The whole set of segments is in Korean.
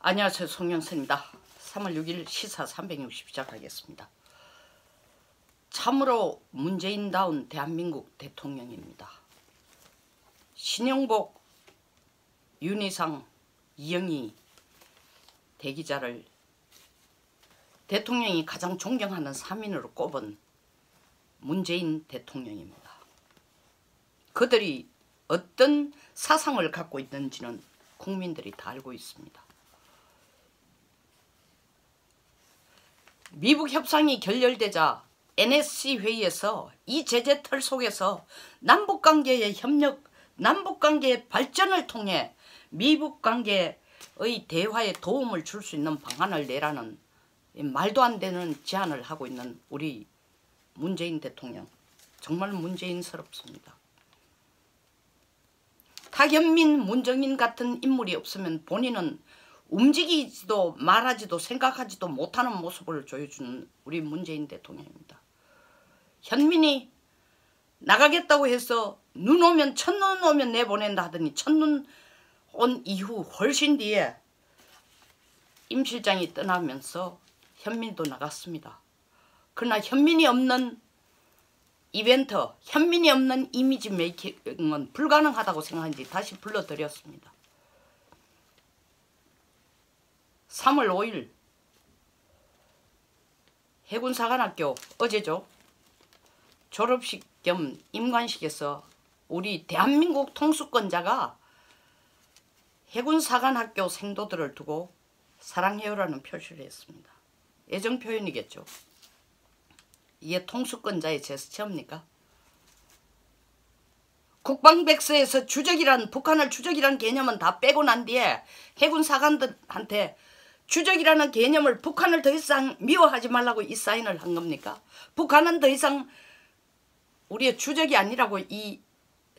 안녕하세요. 송영선입니다. 3월 6일 시사 360 시작하겠습니다. 참으로 문재인다운 대한민국 대통령입니다. 신영복, 윤희상, 이영희 대기자를 대통령이 가장 존경하는 3인으로 꼽은 문재인 대통령입니다. 그들이 어떤 사상을 갖고 있는지는 국민들이 다 알고 있습니다. 미북 협상이 결렬되자 NSC 회의에서 이 제재틀 속에서 남북관계의 협력, 남북관계의 발전을 통해 미북관계의 대화에 도움을 줄 수 있는 방안을 내라는 말도 안 되는 제안을 하고 있는 우리 문재인 대통령, 정말 문재인스럽습니다. 타현민, 문정인 같은 인물이 없으면 본인은 움직이지도 말하지도 생각하지도 못하는 모습을 보여주는 우리 문재인 대통령입니다. 현민이 나가겠다고 해서 눈 오면 첫눈 오면 내보낸다 하더니 첫눈 온 이후 훨씬 뒤에 임 실장이 떠나면서 현민도 나갔습니다. 그러나 현민이 없는 이벤트, 현민이 없는 이미지 메이킹은 불가능하다고 생각한지 다시 불러드렸습니다. 3월 5일 해군사관학교 어제죠. 졸업식 겸 임관식에서 우리 대한민국 통수권자가 해군사관학교 생도들을 두고 사랑해요라는 표시를 했습니다. 애정 표현이겠죠. 이게 통수권자의 제스처입니까? 국방백서에서 주적이란, 북한을 주적이란 개념은 다 빼고 난 뒤에 해군사관들한테 주적이라는 개념을 북한을 더 이상 미워하지 말라고 이 사인을 한 겁니까? 북한은 더 이상 우리의 주적이 아니라고 이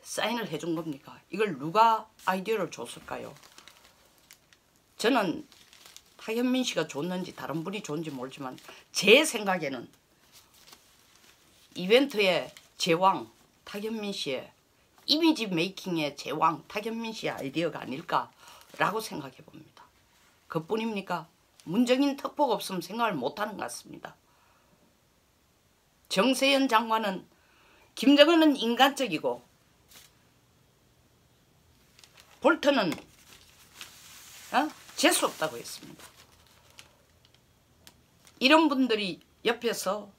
사인을 해준 겁니까? 이걸 누가 아이디어를 줬을까요? 저는 타현민 씨가 줬는지 다른 분이 줬는지 모르지만 제 생각에는 이벤트의 제왕 타현민 씨의 이미지 메이킹의 제왕 타현민 씨의 아이디어가 아닐까라고 생각해 봅니다. 그뿐입니까? 문정인 특보가 없으면 생각을 못하는 것 같습니다. 정세현 장관은 김정은은 인간적이고 볼턴은 재수없다고 했습니다. 이런 분들이 옆에서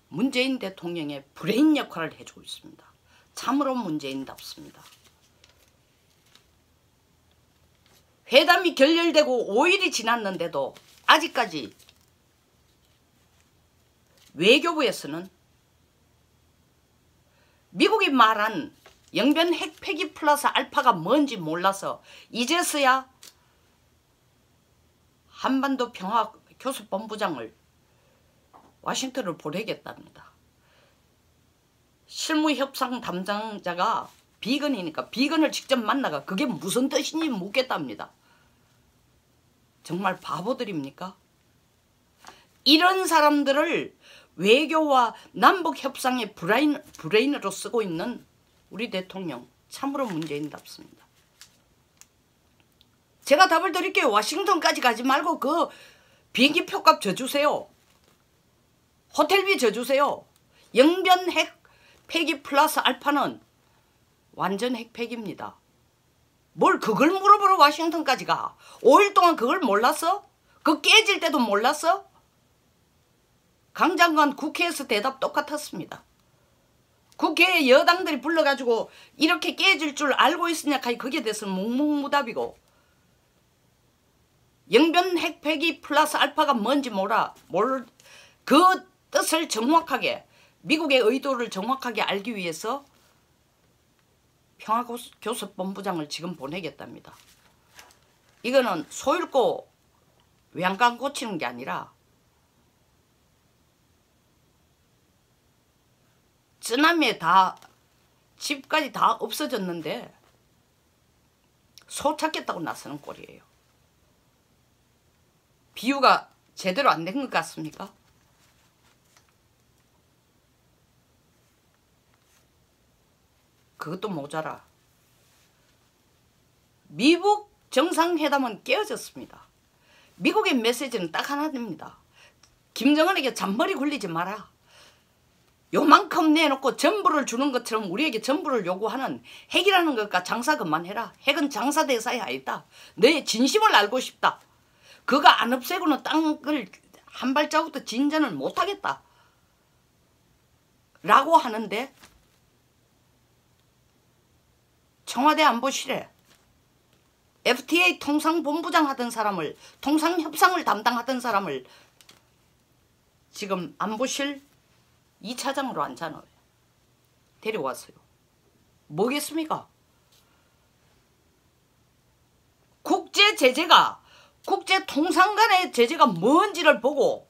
문재인 대통령의 브레인 역할을 해주고 있습니다. 참으로 문재인답습니다. 회담이 결렬되고 5일이 지났는데도 아직까지 외교부에서는 미국이 말한 영변 핵 폐기 플러스 알파가 뭔지 몰라서 이제서야 한반도 평화 교섭본부장을 와싱턴을 보내겠답니다. 실무협상 담당자가 비건이니까 비건을 직접 만나가 그게 무슨 뜻인지 묻겠답니다. 정말 바보들입니까? 이런 사람들을 외교와 남북협상의 브레인으로 쓰고 있는 우리 대통령 참으로 문재인답습니다. 제가 답을 드릴게요. 워싱턴까지 가지 말고 그 비행기 표값 져주세요. 호텔비 져주세요. 영변 핵 폐기 플러스 알파는 완전 핵폐기입니다. 뭘 그걸 물어보러 워싱턴까지 가? 5일 동안 그걸 몰랐어? 그거 깨질 때도 몰랐어? 강 장관 국회에서 대답 똑같았습니다. 국회에 여당들이 불러가지고 이렇게 깨질 줄 알고 있으냐 하니 거기에 대해서는 묵묵무답이고 영변 핵폐기 플러스 알파가 뭔지 그 뜻을 정확하게 미국의 의도를 정확하게 알기 위해서 평화교섭본부장을 지금 보내겠답니다. 이거는 소 잃고 외양간 고치는 게 아니라 쓰나미에 다 집까지 다 없어졌는데 소 찾겠다고 나서는 꼴이에요. 비유가 제대로 안 된 것 같습니까? 그것도 모자라. 미국 정상회담은 깨어졌습니다. 미국의 메시지는 딱 하나입니다. 김정은에게 잔머리 굴리지 마라. 요만큼 내놓고 전부를 주는 것처럼 우리에게 전부를 요구하는 핵이라는 것과 장사 그만해라. 핵은 장사 대사이 아니다. 너의 진심을 알고 싶다. 그거 안 없애고는 땅을 한 발자국도 진전을 못하겠다. 라고 하는데 청와대 안보실에 FTA 통상본부장 하던 사람을, 통상협상을 담당하던 사람을 지금 안보실 2차장으로 앉아놓아요. 데려왔어요. 뭐겠습니까? 국제 제재가, 국제 통상 간의 제재가 뭔지를 보고,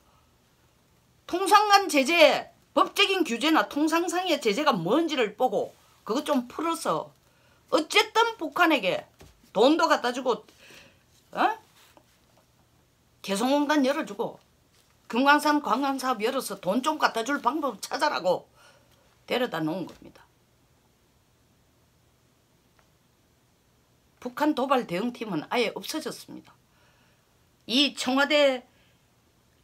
통상 간 제재, 법적인 규제나 통상상의 제재가 뭔지를 보고 그거 좀 풀어서 어쨌든 북한에게 돈도 갖다 주고 개성공단 열어주고 금강산 관광사업 열어서 돈 좀 갖다 줄 방법 찾아라고 데려다 놓은 겁니다. 북한 도발 대응팀은 아예 없어졌습니다. 이 청와대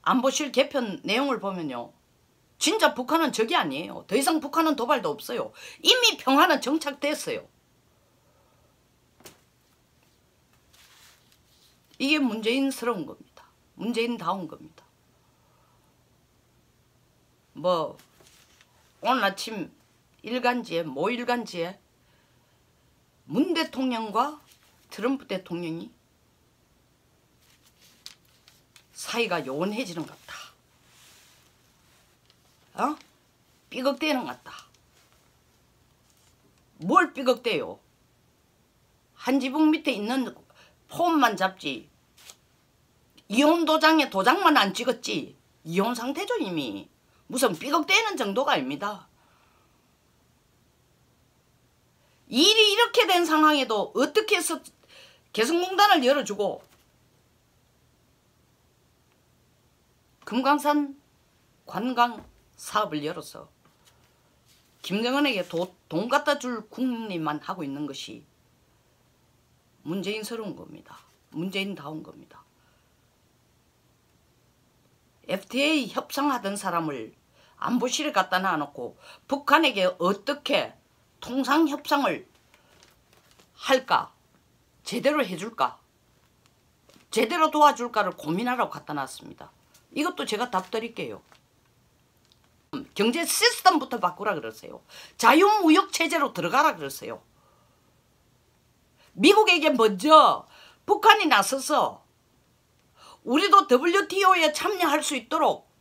안보실 개편 내용을 보면요. 진짜 북한은 적이 아니에요. 더 이상 북한은 도발도 없어요. 이미 평화는 정착됐어요. 이게 문재인스러운 겁니다. 문재인다운 겁니다. 뭐 오늘 아침 일간지에 모 일간지에 문 대통령과 트럼프 대통령이 사이가 요원해지는 것 같다. 삐걱대는 것 같다. 뭘 삐걱대요? 한 지붕 밑에 있는 폼만 잡지 이혼 도장에 도장만 안 찍었지 이혼 상태죠 이미. 무슨 삐걱대는 정도가 아닙니다. 일이 이렇게 된 상황에도 어떻게 해서 개성공단을 열어주고 금강산 관광 사업을 열어서 김정은에게 돈 갖다 줄 국민만 하고 있는 것이 문재인스러운 겁니다. 문재인다운 겁니다. FTA 협상하던 사람을 안보실에 갖다 놔놓고 북한에게 어떻게 통상협상을 할까? 제대로 해줄까? 제대로 도와줄까를 고민하라고 갖다 놨습니다. 이것도 제가 답 드릴게요. 경제 시스템부터 바꾸라 그러세요. 자유무역체제로 들어가라 그러세요. 미국에게 먼저 북한이 나서서 우리도 WTO에 참여할 수 있도록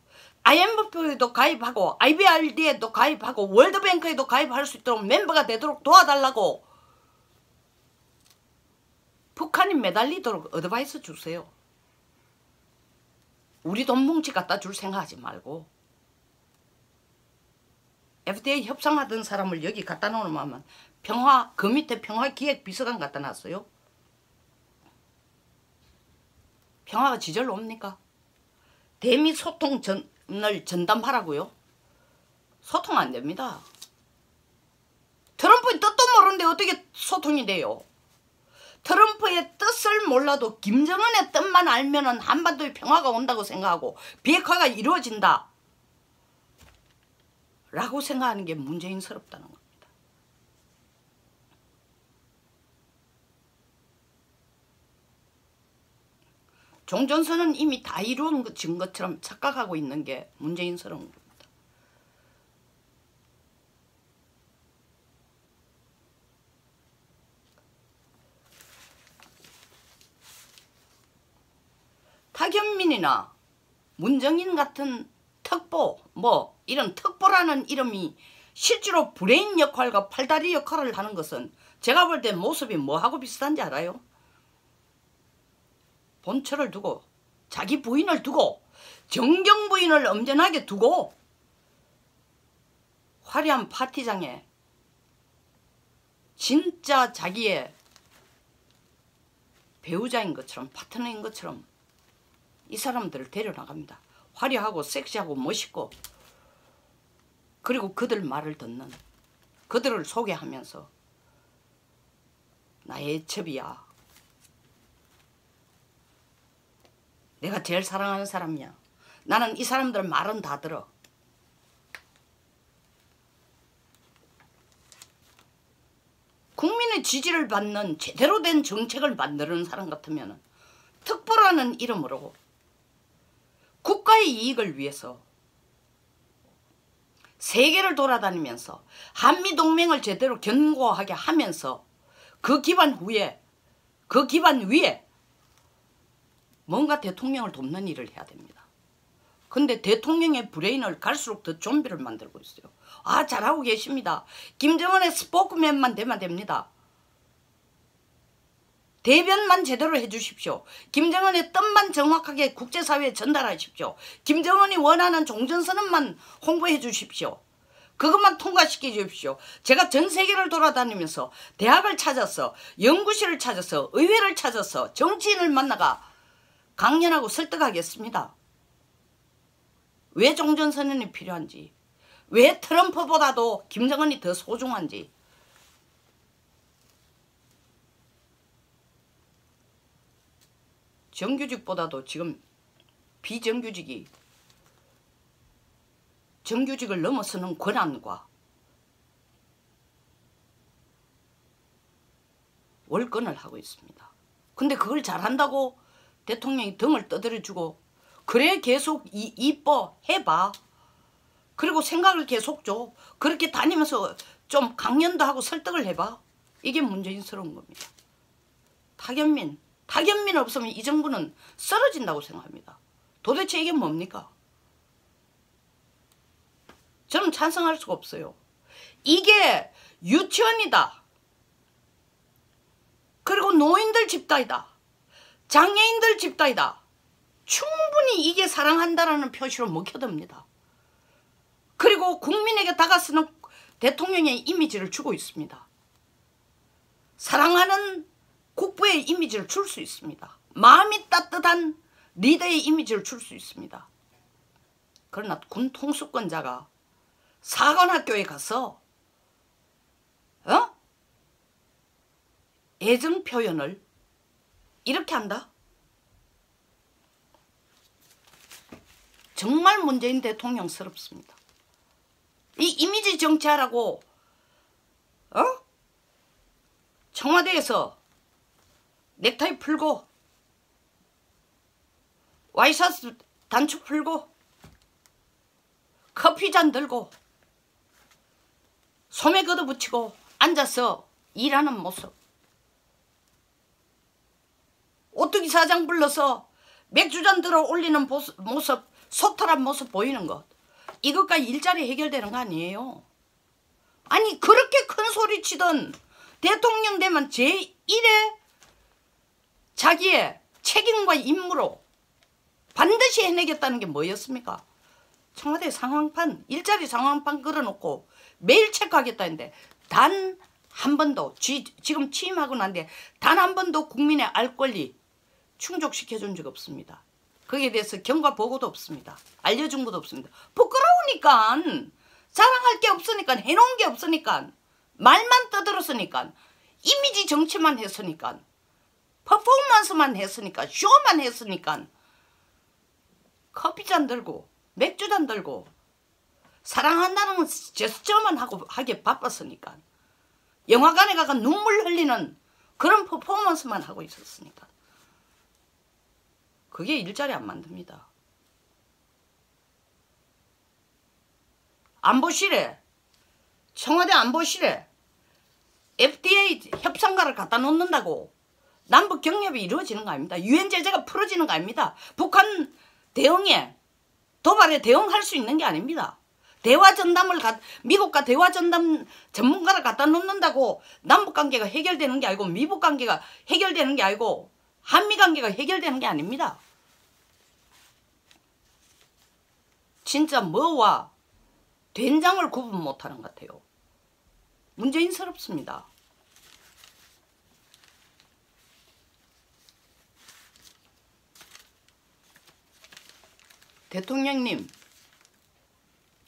IMF에도 가입하고 IBRD에도 가입하고 월드뱅크에도 가입할 수 있도록 멤버가 되도록 도와달라고 북한이 매달리도록 어드바이스 주세요. 우리 돈 뭉치 갖다 줄 생각하지 말고 FTA 협상하던 사람을 여기 갖다 놓으면 평화, 그 밑에 평화기획비서관 갖다 놨어요. 평화가 지절로 옵니까? 대미 소통을 전담하라고요? 소통 안 됩니다. 트럼프의 뜻도 모르는데 어떻게 소통이 돼요? 트럼프의 뜻을 몰라도 김정은의 뜻만 알면은 한반도에 평화가 온다고 생각하고 비핵화가 이루어진다 라고 생각하는 게 문재인스럽다는 겁니다. 종전선언은 이미 다 이루어진 것처럼 착각하고 있는 게 문재인스러운 겁니다. 타견민이나 문정인 같은 특보, 뭐 이런 특보라는 이름이 실제로 브레인 역할과 팔다리 역할을 하는 것은 제가 볼 때 모습이 뭐하고 비슷한지 알아요? 본처를 두고 자기 부인을 두고 정경 부인을 엄연하게 두고 화려한 파티장에 진짜 자기의 배우자인 것처럼 파트너인 것처럼 이 사람들을 데려나갑니다. 화려하고 섹시하고 멋있고 그리고 그들 말을 듣는 그들을 소개하면서 나의 첩이야. 내가 제일 사랑하는 사람이야. 나는 이 사람들 말은 다 들어. 국민의 지지를 받는 제대로 된 정책을 만드는 사람 같으면 특보라는 이름으로 국가의 이익을 위해서 세계를 돌아다니면서 한미동맹을 제대로 견고하게 하면서 그 기반 위에 뭔가 대통령을 돕는 일을 해야 됩니다. 근데 대통령의 브레인을 갈수록 더 좀비를 만들고 있어요. 아, 잘하고 계십니다. 김정은의 스포크맨만 되면 됩니다. 대변만 제대로 해주십시오. 김정은의 뜻만 정확하게 국제사회에 전달하십시오. 김정은이 원하는 종전선언만 홍보해 주십시오. 그것만 통과시켜 주십시오. 제가 전 세계를 돌아다니면서 대학을 찾아서 연구실을 찾아서 의회를 찾아서 정치인을 만나가 강연하고 설득하겠습니다. 왜 종전선언이 필요한지, 왜 트럼프보다도 김정은이 더 소중한지. 정규직보다도 지금 비정규직이 정규직을 넘어서는 권한과 월권을 하고 있습니다. 근데 그걸 잘한다고 대통령이 등을 떠들어주고 그래 계속 이뻐 해봐. 그리고 생각을 계속 줘. 그렇게 다니면서 좀 강연도 하고 설득을 해봐. 이게 문재인스러운 겁니다. 타견민 없으면 이 정부는 쓰러진다고 생각합니다. 도대체 이게 뭡니까? 저는 찬성할 수가 없어요. 이게 유치원이다. 그리고 노인들 집단이다. 장애인들 집단이다. 충분히 이게 사랑한다라는 표시로 먹혀듭니다. 그리고 국민에게 다가서는 대통령의 이미지를 주고 있습니다. 사랑하는 국부의 이미지를 줄 수 있습니다. 마음이 따뜻한 리더의 이미지를 줄 수 있습니다. 그러나 군 통수권자가 사관학교에 가서 애정 표현을 이렇게 한다? 정말 문재인 대통령스럽습니다. 이 이미지 정치하라고 청와대에서 넥타이 풀고 와이셔츠 단축 풀고 커피잔 들고 소매 걷어붙이고 앉아서 일하는 모습, 오뚜기 사장 불러서 맥주잔 들어 올리는 모습, 소탈한 모습 보이는 것, 이것과 일자리 해결되는 거 아니에요. 아니 그렇게 큰 소리 치던 대통령 되면 제1의 자기의 책임과 임무로 반드시 해내겠다는 게 뭐였습니까? 청와대 상황판, 일자리 상황판 걸어놓고 매일 체크하겠다는데 단 한 번도 지금 취임하고 난데 단 한 번도 국민의 알 권리 충족시켜준 적 없습니다. 거기에 대해서 경과 보고도 없습니다. 알려준 것도 없습니다. 부끄러우니까, 자랑할 게 없으니까, 해놓은 게 없으니까, 말만 떠들었으니까, 이미지 정치만 했으니까, 퍼포먼스만 했으니까, 쇼만 했으니까, 커피잔 들고 맥주잔 들고 사랑한다는 제스처만 하게 바빴으니까, 영화관에 가서 눈물 흘리는 그런 퍼포먼스만 하고 있었으니까 그게 일자리 안 만듭니다. 안보실에, 청와대 안보실에 FDA 협상가를 갖다 놓는다고 남북 경협이 이루어지는 거 아닙니다. 유엔 제재가 풀어지는 거 아닙니다. 북한 대응에, 도발에 대응할 수 있는 게 아닙니다. 대화 전담을 미국과 대화 전담 전문가를 갖다 놓는다고 남북 관계가 해결되는 게 아니고 미북 관계가 해결되는 게 아니고 한미 관계가 해결되는 게 아닙니다. 진짜 뭐와 된장을 구분 못하는 것 같아요. 문재인스럽습니다. 대통령님,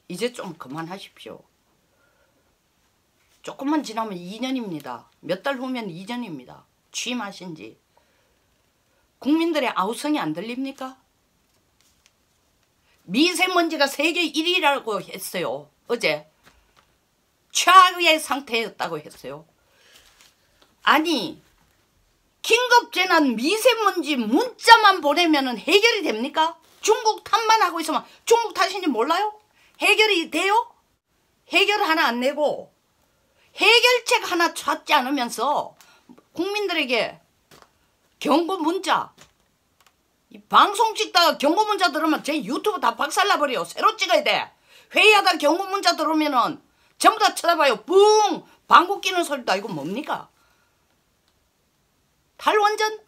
이제 좀 그만하십시오. 조금만 지나면 2년입니다. 몇 달 후면 2년입니다. 취임하신 지. 국민들의 아우성이 안 들립니까? 미세먼지가 세계 1위라고 했어요. 어제. 최악의 상태였다고 했어요. 아니, 긴급재난 미세먼지 문자만 보내면 해결이 됩니까? 중국 탓만 하고 있으면 중국 탓인지 몰라요? 해결이 돼요? 해결 하나 안 내고 해결책 하나 찾지 않으면서 국민들에게 경고 문자, 이 방송 찍다가 경고 문자 들으면 제 유튜브 다 박살나버려. 새로 찍어야 돼. 회의하다 경고 문자 들으면은 전부 다 쳐다봐요. 뿡! 방구 끼는 소리도 아니고 뭡니까? 탈원전?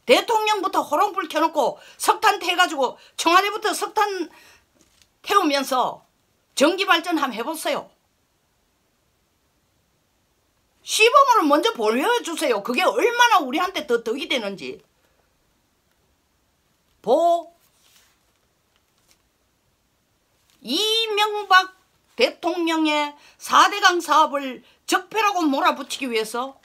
대통령부터 호롱불 켜놓고 석탄 태가지고 청와대부터 석탄 태우면서 전기발전 한번 해보세요. 시범으로 먼저 보여주세요. 그게 얼마나 우리한테 더 덕이 되는지. 이명박 대통령의 4대강 사업을 적폐라고 몰아붙이기 위해서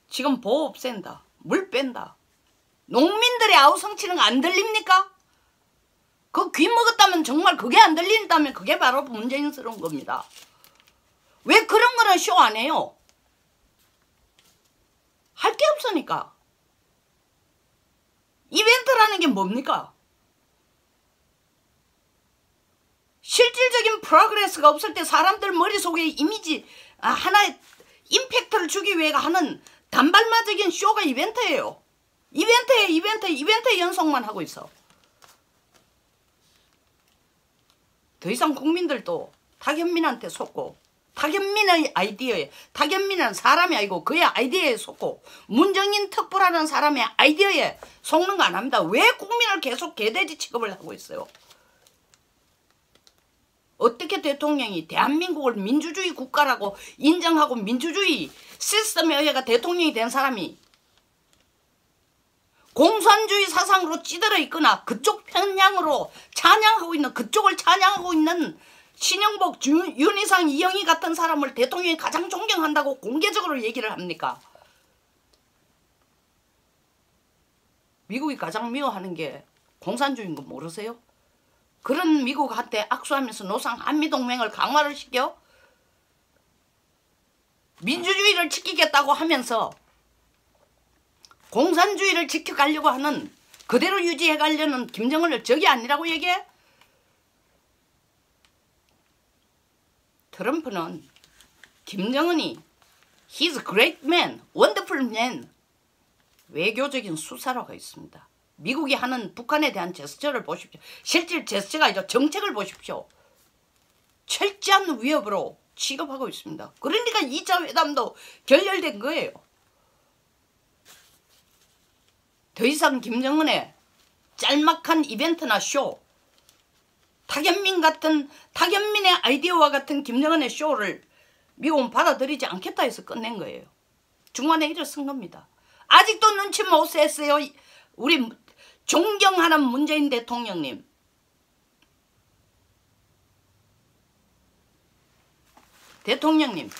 지금 보호 없앤다. 물 뺀다. 농민들의 아우성치는 거 안 들립니까? 그 귀 먹었다면 정말 그게 안 들린다면 그게 바로 문재인스러운 겁니다. 왜 그런 거는 쇼 안 해요? 할 게 없으니까. 이벤트라는 게 뭡니까? 실질적인 프로그레스가 없을 때 사람들 머릿속에 이미지 하나의 임팩트를 주기 위해 하는 단발마적인 쇼가 이벤트예요. 이벤트 연속만 하고 있어. 더 이상 국민들도 탁현민한테 속고 탁현민의 아이디어에, 탁현민은 사람이 아니고 그의 아이디어에 속고 문정인 특보라는 사람의 아이디어에 속는 거 안 합니다. 왜 국민을 계속 개돼지 취급을 하고 있어요? 어떻게 대통령이 대한민국을 민주주의 국가라고 인정하고 민주주의 시스템에 의해가 대통령이 된 사람이 공산주의 사상으로 찌들어 있거나 그쪽 편향으로 찬양하고 있는, 그쪽을 찬양하고 있는 신영복, 윤희상, 이영희 같은 사람을 대통령이 가장 존경한다고 공개적으로 얘기를 합니까? 미국이 가장 미워하는 게 공산주의인 거 모르세요? 그런 미국한테 악수하면서 노상 한미동맹을 강화를 시켜 민주주의를 지키겠다고 하면서 공산주의를 지켜가려고 하는, 그대로 유지해가려는 김정은을 적이 아니라고 얘기해? 트럼프는 김정은이 He's a great man, wonderful man, 외교적인 수사로가 있습니다. 미국이 하는 북한에 대한 제스처를 보십시오. 실질 제스처가 아니죠. 정책을 보십시오. 철저한 위협으로 취급하고 있습니다. 그러니까 2차 회담도 결렬된 거예요. 더 이상 김정은의 짤막한 이벤트나 쇼, 탁현민의 아이디어와 같은 김정은의 쇼를 미국은 받아들이지 않겠다 해서 끝낸 거예요. 중간에 일을 쓴 겁니다. 아직도 눈치 못 챘어요. 우리 존경하는 문재인 대통령님. 대통령님,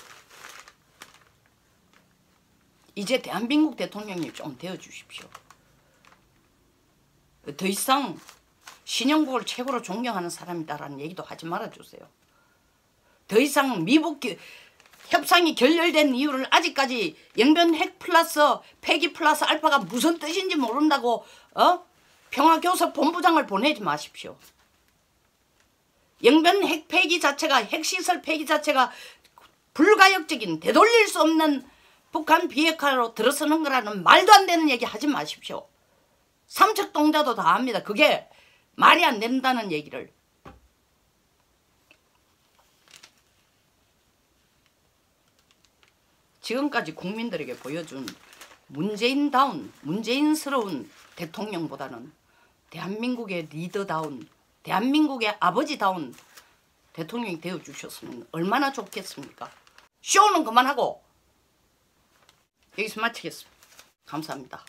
이제 대한민국 대통령님 좀 되어주십시오. 더 이상 신영복을 최고로 존경하는 사람이다라는 얘기도 하지 말아주세요. 더 이상 미북 협상이 결렬된 이유를 아직까지 영변 핵 플러스 폐기 플러스 알파가 무슨 뜻인지 모른다고 평화교섭 본부장을 보내지 마십시오. 영변 핵 폐기 자체가, 핵시설 폐기 자체가 불가역적인, 되돌릴 수 없는 북한 비핵화로 들어서는 거라는 말도 안 되는 얘기 하지 마십시오. 삼척동자도 다 압니다. 그게 말이 안 된다는 얘기를. 지금까지 국민들에게 보여준 문재인다운, 문재인스러운 대통령보다는 대한민국의 리더다운, 대한민국의 아버지다운 대통령이 되어주셨으면 얼마나 좋겠습니까? 쇼는 그만하고 여기서 마치겠습니다. 감사합니다.